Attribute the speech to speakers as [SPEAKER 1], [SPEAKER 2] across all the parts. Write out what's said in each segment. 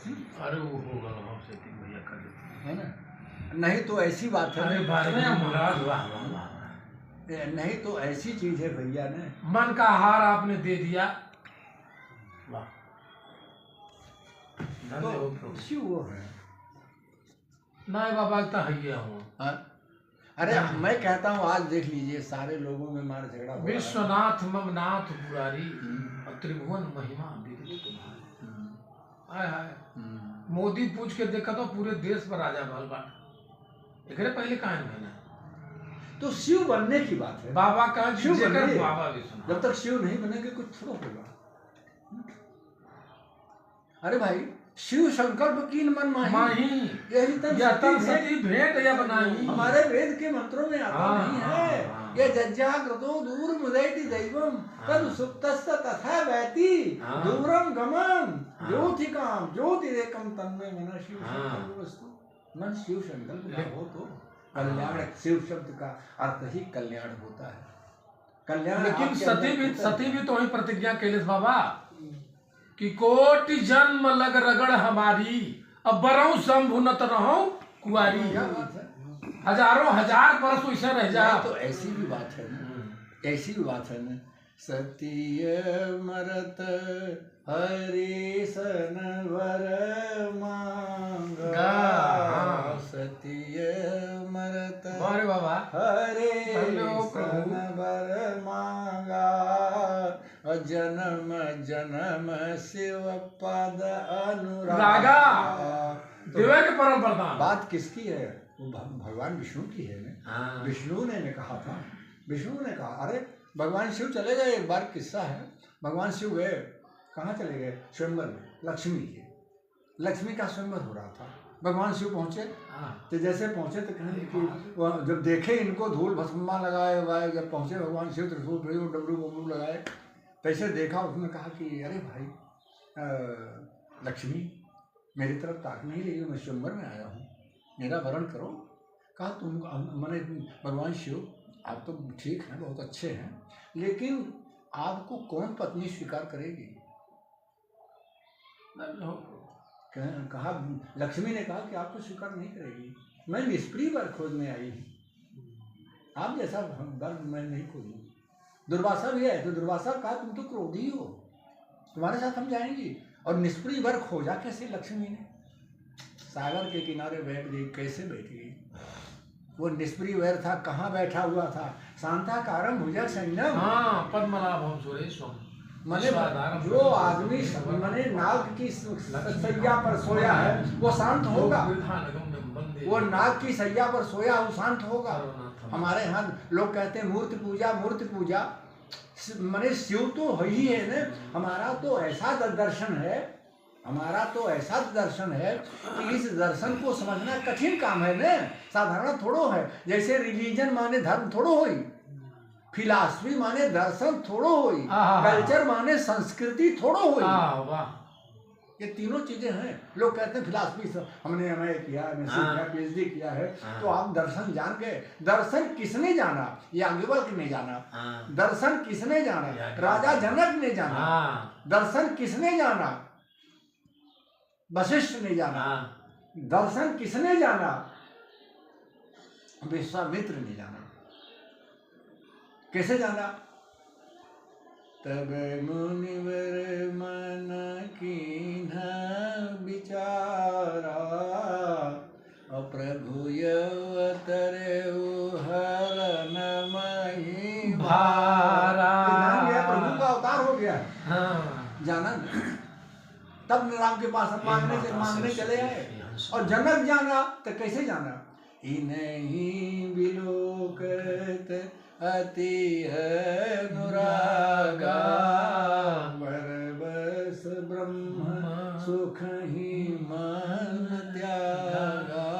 [SPEAKER 1] अरे वो होगा हमसे तीन भैया कर देते
[SPEAKER 2] है ना। नहीं तो ऐसी बात है,
[SPEAKER 1] अरे बारे में मुराद वाह वाह वाह
[SPEAKER 2] नहीं तो ऐसी चीज है भैया ने,
[SPEAKER 1] मन का आहार आपने दे दिया वाह धन्य हो प्रभु।
[SPEAKER 2] शिव वो है।
[SPEAKER 1] नहीं बाबा तो है ही हूँ।
[SPEAKER 2] हाँ? अरे मैं कहता हूँ आज देख लीजिए सारे लोगों में मार झगड़ा हो रहा है।
[SPEAKER 1] विश्वनाथ ममनाथ पुरारी और त्रिभुवन महिमा बिरले तुम्हारी। हाय हाय मोदी पूछ के देखा तो पूरे देश पर राजा भल बाट एकरे पहले कहाँ है
[SPEAKER 2] तो शिव बनने की बात है।
[SPEAKER 1] बाबा का
[SPEAKER 2] शिव
[SPEAKER 1] जेकर
[SPEAKER 2] बनिए।
[SPEAKER 1] बाबा विश्वनाथ
[SPEAKER 2] जब तक शिव नहीं बनेंगे कुछ थोड़ा होगा। अरे भाई शिव संकल्प कीन मन माही, यही तन
[SPEAKER 1] सती भेंट या बनाई।
[SPEAKER 2] हमारे वेद के मंत्रों में आता
[SPEAKER 1] हाँ,
[SPEAKER 2] नहीं
[SPEAKER 1] हाँ,
[SPEAKER 2] है
[SPEAKER 1] हाँ।
[SPEAKER 2] ये जज्जाग्रतो दूर मुदैति दैवम तद सुप्तस्त तथा वैति दूरम गमन ज्योतिकाम ज्योतिरेकम तन्मय मन शिव संकल्प वस्तु। मन शिव संकल्प का हो तो कल्याण, शिव शब्द का अर्थ ही कल्याण होता है। कल्याण
[SPEAKER 1] लेकिन सती भी तो वही प्रतिज्ञा कैलेस बाबा कि कोटि जन्म लग रगड़ हमारी अब बरऊ शंभु न तो रहो कुआरी। हजारों हजार वर्ष वैसे रह जा।
[SPEAKER 2] तो ऐसी भी बात है ना, ऐसी भी बात है ना। सतीय मरत हरि सन वर मांगा, सतीय मरत
[SPEAKER 1] अरे बाबा
[SPEAKER 2] हरे सन वर मांगा, जन्म जन्म शिव पद अनुरागा।
[SPEAKER 1] विवेक परम प्रधान।
[SPEAKER 2] बात किसकी है? वो भगवान विष्णु की है ना। विष्णु ने कहा था, विष्णु ने कहा अरे भगवान शिव चले गए। एक बार किस्सा है, भगवान शिव गए, कहाँ चले गए? स्वयंवर में, लक्ष्मी के, लक्ष्मी का स्वयंवर हो रहा था। भगवान शिव पहुंचे तो जैसे पहुंचे तो कहें कि जब देखे इनको धूल भस्मा लगाए हुए, जब पहुंचे भगवान शिव त्रिशूल डमरू बमरू लगाए, तैसे देखा। उसने कहा कि अरे भाई लक्ष्मी मेरी तरफ ताक नहीं रही, मैं स्वयंवर में आया हूँ, मेरा वरण करो। कहा तुम मैंने भगवान शिव आप तो ठीक हैं, बहुत अच्छे हैं, लेकिन आपको कौन पत्नी स्वीकार करेगी? कहा लक्ष्मी ने कहा कि आपको स्वीकार नहीं करेगी, मैं निष्प्रिय वर खोजने आई हूँ, आप जैसा वर मैं नहीं खोजूँ। दुर्वासा भी है तो दुर्वासा कहा तुम तो क्रोधी हो, तुम्हारे साथ हम जाएंगे। और निष्प्रिय वर खोजा कैसे? लक्ष्मी ने सागर के किनारे बैठ गई। कैसे बैठ गई? वो निष्प्रिय वैर था, कहाँ बैठा हुआ था? शांताकारम भुजग संयम,
[SPEAKER 1] पद्मनाभम सुरेशम।
[SPEAKER 2] मने जो आदमी मने नाग की सैया पर सोया है वो शांत होगा। वो नाग की सैया पर सोया वो शांत होगा। हमारे यहाँ लोग कहते हैं मूर्ति पूजा, मूर्ति पूजा। मने शिव तो ही है ना। हमारा तो ऐसा दर्शन है, हमारा तो ऐसा दर्शन है कि इस दर्शन को समझना कठिन काम है ना, साधारण थोड़ो है। जैसे रिलीजन माने धर्म थोड़ो होई, फिलॉसफी माने दर्शन थोड़ो होई, कल्चर माने संस्कृति थोड़ो होई। ये तीनों चीजें हैं। लोग कहते हैं फिलॉसफी हमने एमए किया, एमएससी किया, पीएचडी किया है तो आप दर्शन जान गए। दर्शन किसने जाना? याज्ञवल्क्य ने जाना। दर्शन किसने जाना? राजा जनक ने जाना। दर्शन किसने जाना? वशिष्ठ ने जाना। दर्शन किसने जाना? विश्वामित्र ने जाना। कैसे जाना? तब मुनिवर मन कीन्हा विचारा, प्रभु अवतरे हरन मही भारा। प्रभु का अवतार हो गया। जाना तब राम के पास मांगने चले आए। और जनक जाना तो कैसे जाना? इन्हीं बिलोकत अति अनुरागा, बस ब्रह्म सुख ही मन त्यागा।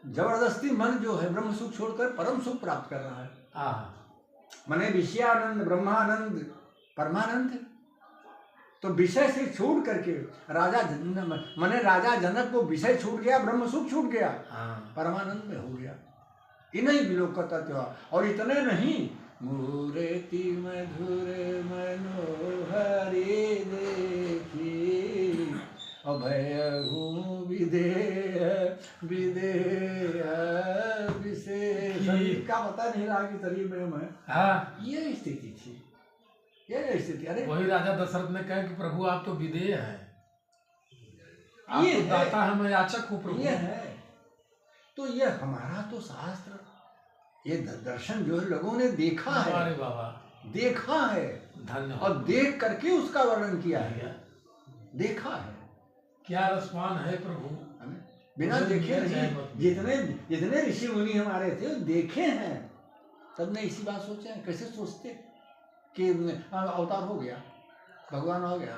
[SPEAKER 2] जबरदस्ती मन जो है ब्रह्म सुख छोड़कर परम सुख प्राप्त कर रहा है। मने विषयानंद, ब्रह्मानंद, परमानंद। तो विषय से छूट करके राजा जनक को विषय छूट गया, ब्रह्म सुख छूट गया, परमानंद में हो गया। इन्हीं विलोकता। और इतने नहीं, मूर्ति मधुर मनोहरी देखी अभय विदेह विदेह विशेष शरीर का पता नहीं रहा कि शरीर में मैं।
[SPEAKER 1] हाँ,
[SPEAKER 2] ये स्थिति थी, ये स्थिति। अरे
[SPEAKER 1] वही राजा दशरथ ने कहा कि प्रभु आप तो विदेह हैं, आप
[SPEAKER 2] ये
[SPEAKER 1] तो
[SPEAKER 2] है,
[SPEAKER 1] दाता है, मैं याचक हूँ प्रभु।
[SPEAKER 2] ये है। तो ये हमारा तो शास्त्र, ये दर्शन जो है लोगों ने देखा है,
[SPEAKER 1] अरे बाबा
[SPEAKER 2] देखा है,
[SPEAKER 1] धन्यवाद।
[SPEAKER 2] और देख करके उसका वर्णन किया है, देखा है।
[SPEAKER 1] क्या रसवान है प्रभु,
[SPEAKER 2] बिना देखे नहीं। जितने जितने ऋषि मुनि हमारे थे वो देखे हैं, सबने इसी बात सोचे हैं। कैसे सोचते कि अवतार हो गया, भगवान हो गया,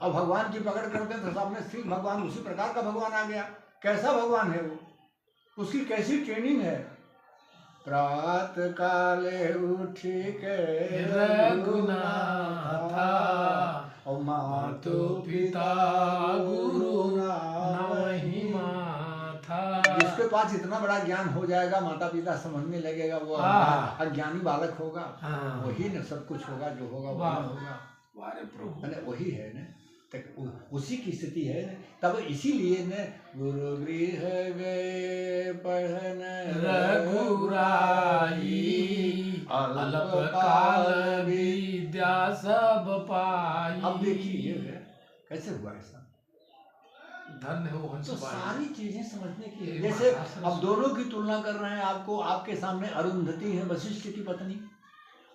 [SPEAKER 2] अब भगवान की पकड़ करते हैं तो सामने श्री भगवान उसी प्रकार का भगवान आ गया। कैसा भगवान है वो, उसकी कैसी ट्रेनिंग है। प्रात काले उठी के
[SPEAKER 1] रघुनाथा
[SPEAKER 2] और मातु
[SPEAKER 1] पिता गुरु नहीं माथा।
[SPEAKER 2] जिसके पास इतना बड़ा ज्ञान हो जाएगा, माता पिता समझने लगेगा, वो अज्ञानी बालक होगा, वही न सब कुछ होगा, जो होगा वही होगा। प्रभु वही है न, उसी की स्थिति है न। तब इसीलिए न गुरु गृह गए पढ़न
[SPEAKER 1] रघुराई, अल्प काल विद्या सब पाई।
[SPEAKER 2] अब देखिए कैसे हुआ ऐसा,
[SPEAKER 1] धन्य हो हंस
[SPEAKER 2] तो
[SPEAKER 1] पाई।
[SPEAKER 2] सारी चीजें समझने की है। जैसे अब दोनों की तुलना कर रहे हैं आपको, आपके सामने अरुंधति है वशिष्ठ की पत्नी,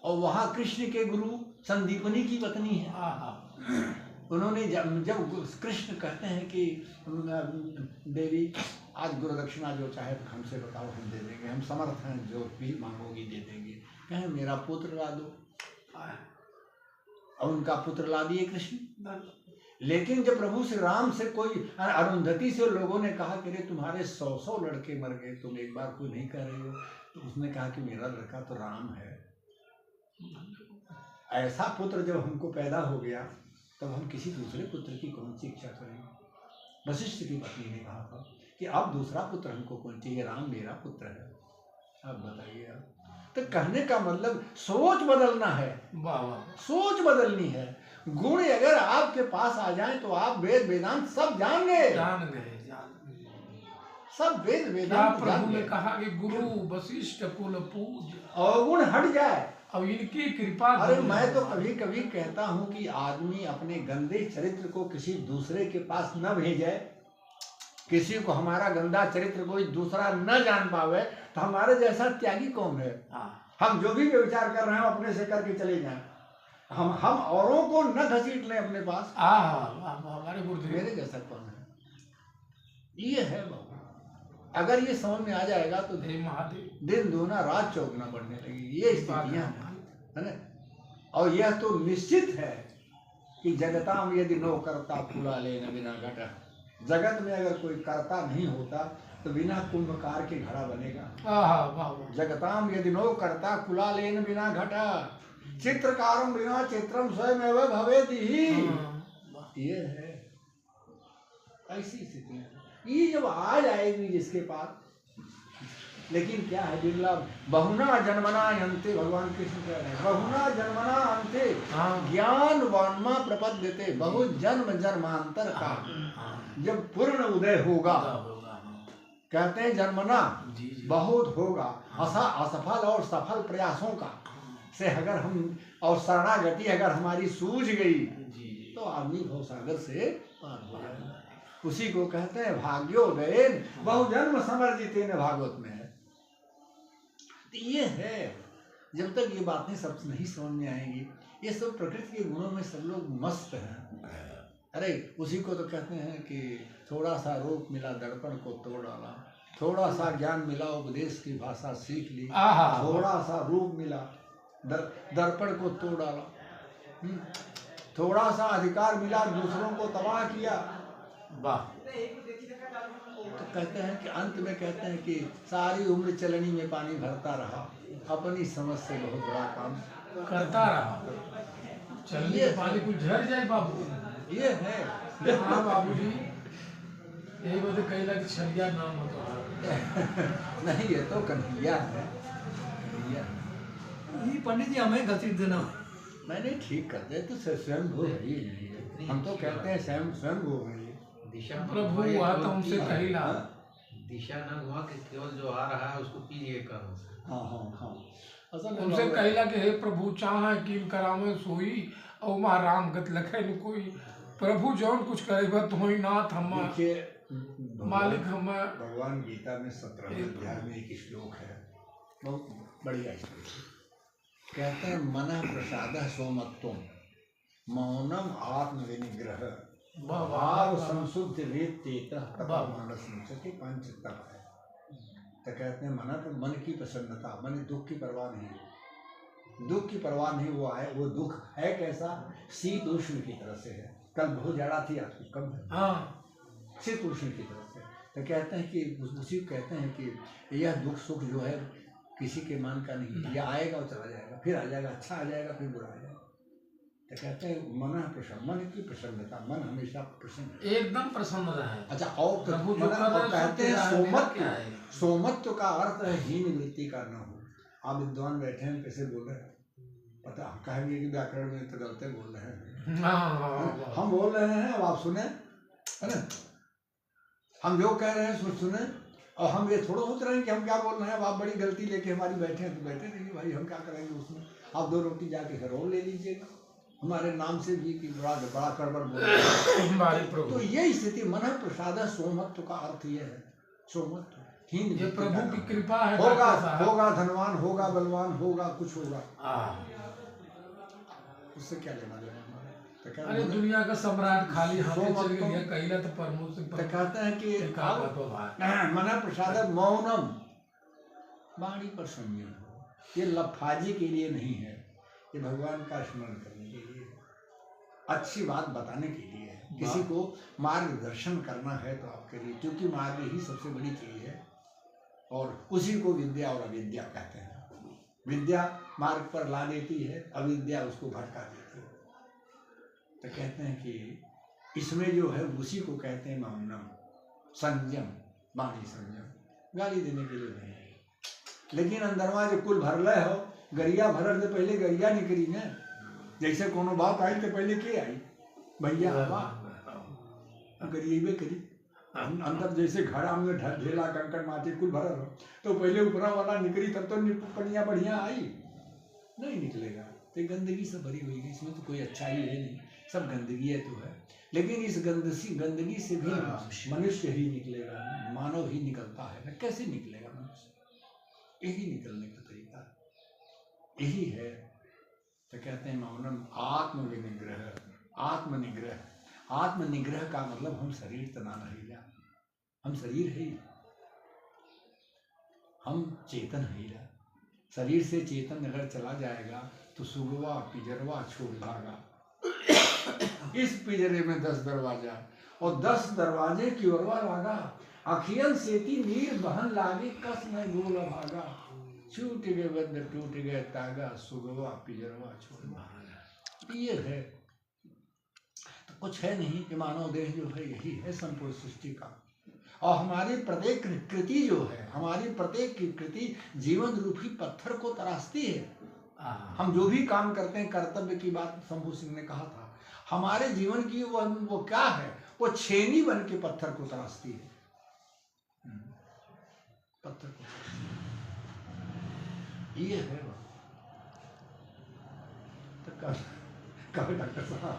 [SPEAKER 2] और वहाँ कृष्ण के गुरु संदीपनी की पत्नी है। उन्होंने जब कृष्ण कहते हैं कि देवी आज गुरु दक्षिणा जो चाहे हमसे बताओ, हम दे देंगे, हम समर्थ हैं, जो भी मांगोगी दे देंगे। कहें मेरा पुत्र ला दो, और उनका पुत्र ला दिए कृष्ण। लेकिन जब प्रभु श्री राम से कोई अरुंधति से लोगों ने कहा कि रे तुम्हारे 100 लड़के मर गए, तुम एक बार कोई नहीं कर रहे हो, तो उसने कहा कि मेरा लड़का तो राम है। ऐसा पुत्र जब हमको पैदा हो गया, तब हम किसी दूसरे पुत्र की कौन सी इच्छा करेंगे। वशिष्ठ की पत्नी ने कहा था कि अब दूसरा पुत्र हमको कौन चाहिए, राम मेरा पुत्र है। अब बताइए आप, तो कहने का मतलब सोच बदलना है, सोच बदलनी है। गुण अगर आपके पास आ जाए तो आप वेद वेदांत सब जान गए, सब वेद वेदांत
[SPEAKER 1] प्रभु ने कहा कि गुरु वशिष्ठ कुल पूज,
[SPEAKER 2] अवगुण हट जाए,
[SPEAKER 1] अब इनकी कृपा।
[SPEAKER 2] अरे मैं तो कभी कभी कहता हूँ कि आदमी अपने गंदे चरित्र को किसी दूसरे के पास न भेजे, किसी को हमारा गंदा चरित्र कोई दूसरा न जान पावे, तो हमारे जैसा त्यागी कौन है। हम जो भी विचार कर रहे हैं अपने से करके चले जाएं, हम औरों को न घसीट लें अपने पास।
[SPEAKER 1] हमारे गुरुदेव
[SPEAKER 2] मेरे जैसा कौन है, ये है बाबू। अगर ये समझ में आ जाएगा तो
[SPEAKER 1] महादेव
[SPEAKER 2] दिन दूना रात चौगुना बढ़ने लगेगी। ये स्थितियां है ना। और यह तो निश्चित है कि जगताम यदि नो करता फूला लेना बिना घटा, जगत में अगर कोई कर्ता नहीं होता तो बिना कुंभकार के घड़ा बनेगा। जगताम यदि नो करता कुला लेन बिना घटा, चित्रकारम बिना चित्रम स्वयं एवं भवेति ही। ये है ऐसी स्थिति। ये जब आ जाएगी जिसके पास, लेकिन क्या है बिरला, बहुना जन्मना अंते, भगवान कृष्ण कह रहे हैं बहुना जन्मना अंते ज्ञान वन्मा प्रपद्यते, बहुत जन्म जन्मांतर का जब पूर्ण उदय होगा, कहते हैं जन्मना बहुत होगा, असफल और सफल प्रयासों का से अगर हम, और शरणागति अगर हमारी सूझ गई तो आदमी भवसागर से पार हो जाएगा। उसी को कहते हैं भाग्योदयन बहुजन्म समर्जितेन, भागवत में है। तो ये है, जब तक ये बातें सब नहीं समझ में आएंगी, ये सब प्रकृति के गुणों में सब लोग मस्त हैं। अरे उसी को तो कहते हैं कि थोड़ा सा रूप मिला दर्पण को तोड़ डाला, थोड़ा सा ज्ञान मिला उपदेश की भाषा सीख ली, थोड़ा सा रूप मिला दर्पण को तोड़ डाला, थोड़ा सा अधिकार मिला दूसरों को तबाह किया। वाह। तो कहते हैं कि अंत में कहते हैं कि सारी उम्र चलनी में पानी भरता रहा, अपनी समझ से बहुत बड़ा काम
[SPEAKER 1] करता रहा, चलनी में पानी कुछ झड़ जाए बाबू।
[SPEAKER 2] ये है।
[SPEAKER 1] हाँ बाबू जी, यही बात कही लगे छलिया नाम हो तो
[SPEAKER 2] नहीं, ये तो कन्हैया है।
[SPEAKER 3] ये पंडित जी हमें घसीट देना,
[SPEAKER 2] मैंने ठीक कर दे तो स्वयं भू है ही नहीं है। हम तो कहते हैं स्वयं भू है।
[SPEAKER 4] दिशा
[SPEAKER 1] प्रभु वह तो हमसे कहिला
[SPEAKER 4] दिशा न हुआ कि केवल जो आ रहा है उसको पीजिए कर्म से।
[SPEAKER 2] हाँ हाँ हाँ असल में
[SPEAKER 1] उनसे कहिला कि हे प्रभु चाहे कीन करावे सोई और महाराम गत लखे न कोई। प्रभु जौन कुछ करेगा तो ही नाथ हम
[SPEAKER 2] देखिए
[SPEAKER 1] मालिक हम।
[SPEAKER 2] भगवान गीता में 17वें अध्याय में एक श्लोक है, बहुत बढ़िया श्लोक है। कहते हैं मनः प्रसादः सोमत्वम मौनम आत्म विनिग्रह भाव संशुद्ध वेत्तेतः तथा मानस मुचते पंच तप है। तो कहते हैं मन तो मन की प्रसन्नता, मन दुख की परवाह नहीं, दुख की परवाह नहीं। वो है वो दुख है कैसा, शीत उष्ण की तरह से है। कल बहुत ज्यादा थी, आज कुछ कम है।
[SPEAKER 1] हाँ
[SPEAKER 2] शीत उष्ण की तरह से। तो कहते हैं कि उसी को कहते हैं कि यह दुख सुख जो है किसी के मन का नहीं, यह आएगा और चला जाएगा, फिर आ जाएगा, अच्छा आ जाएगा, फिर बुरा आ जाएगा। तो कहते हैं मन प्रसन्न, मन की प्रसन्नता, मन हमेशा प्रसन्न,
[SPEAKER 1] एकदम प्रसन्न रहे।
[SPEAKER 2] अच्छा। और
[SPEAKER 1] प्रभु जो
[SPEAKER 2] कहते हैं सोमत्व,
[SPEAKER 1] क्या है?
[SPEAKER 2] सोमत्व का अर्थ है हीन वृत्ति का न हो। आप विद्वान बैठे हैं, कैसे बोल रहे हैं, पता हम कहेंगे कि व्याकरण में तो गलत बोल रहे हैं। हम बोल रहे हैं, अब आप सुने, है ना, हम जो कह रहे हैं सुने, और हम ये थोड़ा सोच रहे हैं कि हम क्या बोल रहे हैं। अब आप बड़ी गलती लेके हमारी बैठे हैं तो बैठे रहिए भाई, हम क्या करेंगे उसमें। आप 2 रोटी जाके घर और ले लीजिएगा, हमारे नाम से भी कि बड़ा बड़ा कड़बड़ बोल रहे हैं। तो ये स्थिति मन प्रसाद सोमत्व का अर्थ ये है, सोमत्व हीन,
[SPEAKER 1] ये प्रभु की कृपा है।
[SPEAKER 2] होगा होगा धनवान, होगा बलवान, होगा कुछ होगा, उससे क्या लेना देना हमारा।
[SPEAKER 1] अरे दुनिया का सम्राट खाली हाथे चल गया, कहिला तो प्रमोद से
[SPEAKER 2] कहते हैं कि मन प्रसाद मौनम, वाणी पर संयम हो। ये लफाजी के लिए नहीं है, ये भगवान का स्मरण करने के लिए, अच्छी बात बताने के लिए है। किसी को मार्गदर्शन करना है तो आपके लिए, क्योंकि मार्ग ही सबसे बड़ी चीज है, और उसी को विद्या और अविद्या कहते हैं। विद्या मार्ग पर ला देती है, अविद्या उसको भटका देती है। तो कहते हैं कि इसमें जो है उसी को कहते हैं मौनम, संयम, वाणी संयम। गाली देने के लिए नहीं, लेकिन अंदरवा जो कुल भरले हो, गरिया भरल से पहले गरिया निकली ना। जैसे कोनो बात आई तो पहले के आई, भैया हवा गरिएबे करी। अंदर जैसे घड़ा में ढेला कंकड़ माटी कुल भरल हो, तो पहले ऊपरा वाला निकली, तब तो पनिया बढ़िया आई, नहीं निकलेगा। तो गंदगी से भरी हुई है, इसमें तो कोई अच्छाई है नहीं, सब गंदगी है तो है। लेकिन इस गंदगी से भी मनुष्य ही निकलेगा, मानव ही निकलता है ना। कैसे निकलेगा मनुष्य, यही निकलने का तरीका यही है। तो कहते हैं मौनम आत्म विनिग्रह, आत्मनिग्रह। आत्मनिग्रह का मतलब हम शरीर तना नहीं जा, हम शरीर है, हम चेतन है। शरीर से चेतन अगर चला जाएगा तो सुगवा पिजरवा छोड़ भागा। इस पिजरे में 10 दरवाजा, और 10 दरवाजे की ओरवा लागा। अखियन सेती नीर बहन लागे, कस में गोल भागा। छूट गए बंद टूट गए तागा, सुगवा पिजरवा छोड़ भागा। ये है, तो कुछ है नहीं कि मानव देह जो है यही है संपूर्ण सृष्टि का। और हमारी प्रत्येक कृति जो है, हमारी प्रत्येक की कृति जीवन रूपी पत्थर को तराशती है। हम जो भी काम करते हैं, कर्तव्य की बात शंभू सिंह ने कहा था, हमारे जीवन की वो क्या है, वो छेनी बन के पत्थर को तराशती है, पत्थर को। ये है वो। तो कब डॉक्टर साहब